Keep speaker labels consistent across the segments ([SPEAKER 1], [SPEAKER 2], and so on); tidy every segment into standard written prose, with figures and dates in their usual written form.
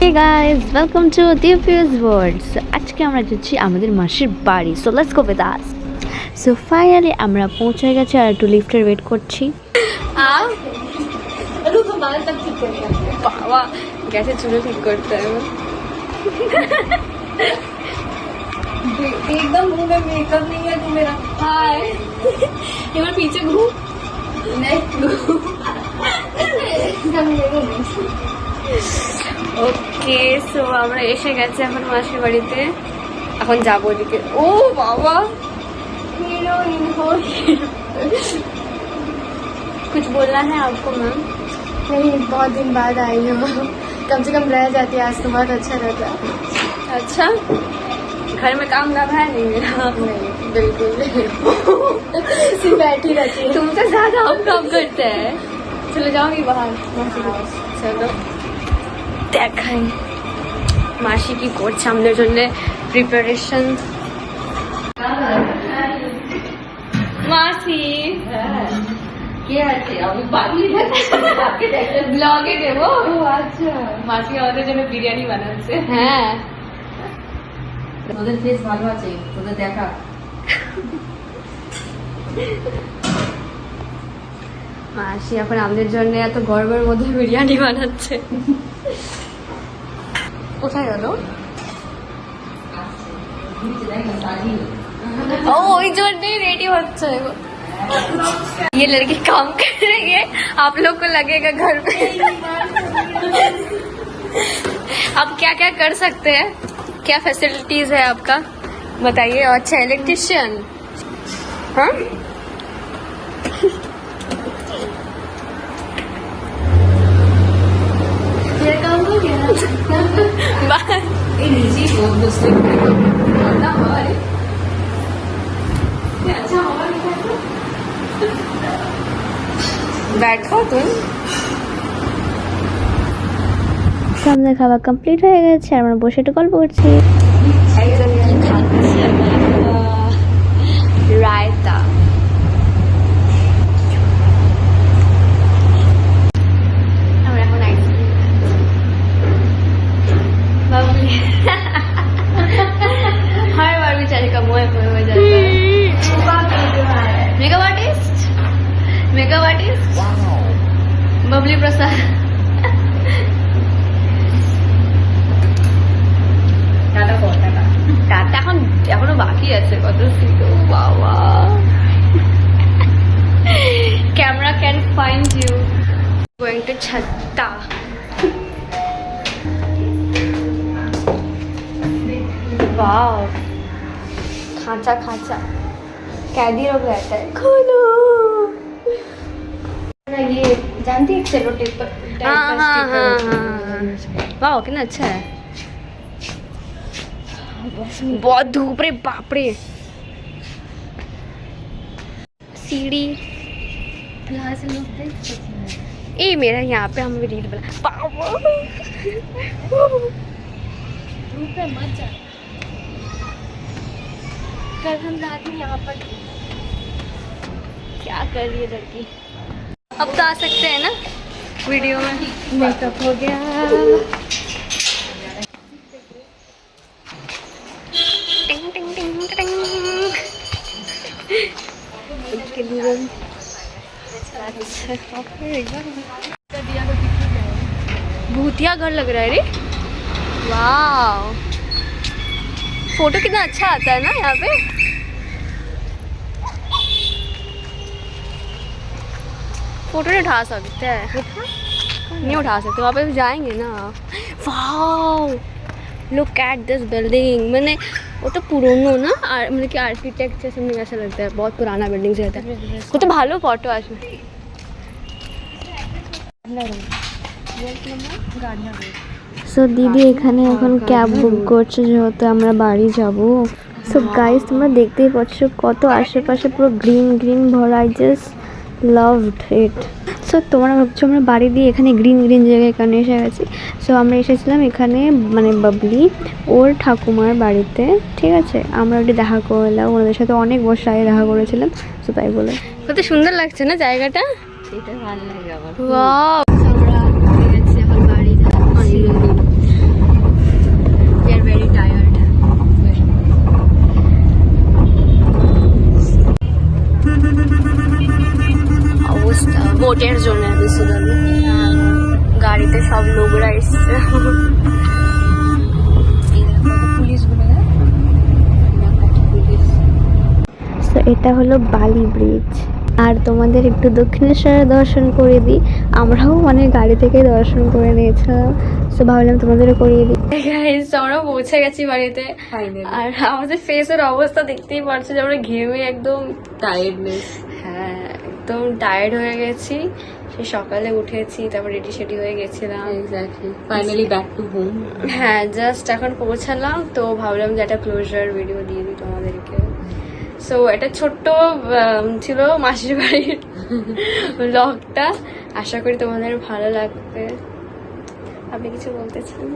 [SPEAKER 1] Hey guys, welcome to Divya's World. So আজকে আমরা যাচ্ছি আমাদের মাসির বাড়ি. So let's go with us. So finally আমরা পৌঁছে গেছি আর একটু লিফটের ওয়েট করছি. বাবা গেছে চুলে ঠিক করতে হবে. एकदम मुंह में मेकअप नहीं है तू मेरा. हाय एक बार पीछे घूम. नहीं ওকে সো আমরা এসে গেছি এখন মাসির বাড়িতে. এখন যাবো ওদিকে. ও বাবা हीरोइन हो. कुछ बोलना है आपको मैम?
[SPEAKER 2] नहीं, बहुत दिन बाद आई हूँ. कम से कम रह जाती आज तो बहुत अच्छा रहता.
[SPEAKER 1] अच्छा घर में काम काम है नहीं मेरा?
[SPEAKER 2] नहीं बिल्कुल सिर्फ बैठी रहती है.
[SPEAKER 1] तुमसे ज्यादा हम काम करते हैं. चले जाओगी बाहर? চলো দেখাই মাসি কি করছে আমাদের জন্য প্রিপারেশন. মাসি কি আছে আমি বাড়ি ব্লগে দেবো.
[SPEAKER 2] আচ্ছা
[SPEAKER 1] মাসি আমাদের জন্য বিরিয়ানি বানাচ্ছে. হ্যাঁ
[SPEAKER 2] তোদের ফেস ভালো আছে, তোদের দেখা.
[SPEAKER 1] মাসি এখন আমাদের জন্য এত গর্বের মধ্যে বিরিয়ানি বানাচ্ছে. কোথায় গেলো? ও ওই জন্যই রেডি হচ্ছে. ये लड़की काम कर रही है, आप लोग को लगेगा घर पे. आप क्या क्या कर सकते हैं, क्या फैसिलिटीज है आपका बताइए. अच्छा इलेक्ट्रिशियन. हाँ
[SPEAKER 2] ये काम हो गया. नीचे बहुत दूसरे
[SPEAKER 1] बैठो तुम. আমাদের খাওয়া কমপ্লিট হয়ে গেছে আর আমরা বসে একটু গল্প করছি. রায়তা আমরা এখন আইসক্রিম বাবলি. हर बार बेचारे का मुंह हो जाता है. Makeup artist Babli Prasad. টাটা এখন এখনো বাকি আছে কত সিট. বাবা camera can find you. Going to ছাত্তা. वाओ खांचा खांचा कैदी हो गया था. खोलो.
[SPEAKER 2] ये जानती है चलो टेप.
[SPEAKER 1] हाँ हाँ हाँ हाँ. वाओ कितना अच्छा है. बहुत धूप रे बाप रे. सीढ़ी
[SPEAKER 2] यहाँ से लोग देख सकते हैं.
[SPEAKER 1] ए मेरा यहाँ पे हम रील बना.
[SPEAKER 2] धूप में मत जा. कल हम रात में यहाँ पर
[SPEAKER 1] क्या कर रही है लड़की. अब तो आ सकते हैं ना वीडियो में.
[SPEAKER 2] मेकअप हो गया.
[SPEAKER 1] टिंग टिंग टिंग टिंग. इसके लिए भूतिया घर लग रहा है रे. वाह फोटो कितना अच्छा आता है ना यहाँ पे. फोटो नहीं उठा सकते हैं. नहीं उठा सकते वापस जाएंगे ना. Wow look at this building. मैंने वो तो पुरानो ना मतलब कि आर्किटेक्चर से मुझे ऐसा लगता है बहुत पुराना बिल्डिंग से रहता है. वो तो ভালো फोटो আসবে. সো দিদি এখানে এখন ক্যাব বুক করছে যেহেতু আমরা বাড়ি যাব. সো গাইস তোমরা দেখতেই পাচ্ছ কত আশেপাশে পুরো গ্রিন গ্রিন ভরা. I just loved it. So তোমরা ভাবছো আমরা বাড়ি দিয়ে এখানে গ্রিন গ্রিন জায়গায় এখানে এসে গেছি. সো আমরা এসেছিলাম এখানে মানে বাবলি ওর ঠাকুমার বাড়িতে. ঠিক আছে আমরা ওটি দেখা করলাম. ওনাদের সাথে অনেক বছর আগে দেখা করেছিলাম. সো তাই বলে কত সুন্দর লাগছে না জায়গাটা.
[SPEAKER 2] এটা ভালো লাগে আমার.
[SPEAKER 1] ওয়াও আমরা গেছি এখন বাড়ি. শুটের জন্য বেসিক্যালি গাড়িতে সব লোকরা এসছে। তো এটা হলো বালি ব্রিজ। আর তোমাদের একটু দক্ষিণেশ্বরের দর্শন করে দিই। আমরাও মানে গাড়ি থেকে দর্শন করে নিয়েছিলাম, তো ভাবলাম তোমাদেরও করিয়ে দিই। আমরা পৌঁছে গেছি বাড়িতে, আর আমাদের ফেসের অবস্থা দেখতেই পারছো যে আমরা ঘেমে একদম
[SPEAKER 3] টায়ার্ডনেস।
[SPEAKER 1] হ্যাঁ একদম টায়ার্ড হয়ে গেছি। সে সকালে উঠেছি, তারপর রেডি সেডি হয়ে গেছিলাম।
[SPEAKER 3] Exactly, finally back to home.
[SPEAKER 1] হ্যাঁ জাস্ট এখন পৌঁছালাম, তো ভাবলাম যে একটা ক্লোজার ভিডিও দিয়ে দিই তোমাদেরকে। সো এটা ছোট্ট ছিল মাসির বাড়ির ব্লগটা, আশা করি তোমাদের ভালো লাগবে। আপনি কিছু বলতে চান?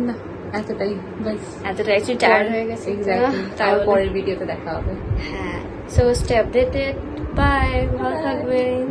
[SPEAKER 3] না, এতটাই বাস।
[SPEAKER 1] এতটা একটু টায়ার্ড হয়ে গেছে।
[SPEAKER 3] এক্স্যাক্টলি, তারপর পরের ভিডিওতে দেখা হবে।
[SPEAKER 1] হ্যাঁ, সো স্টে আপডেটেড, বাই, ভালো থাকবেন।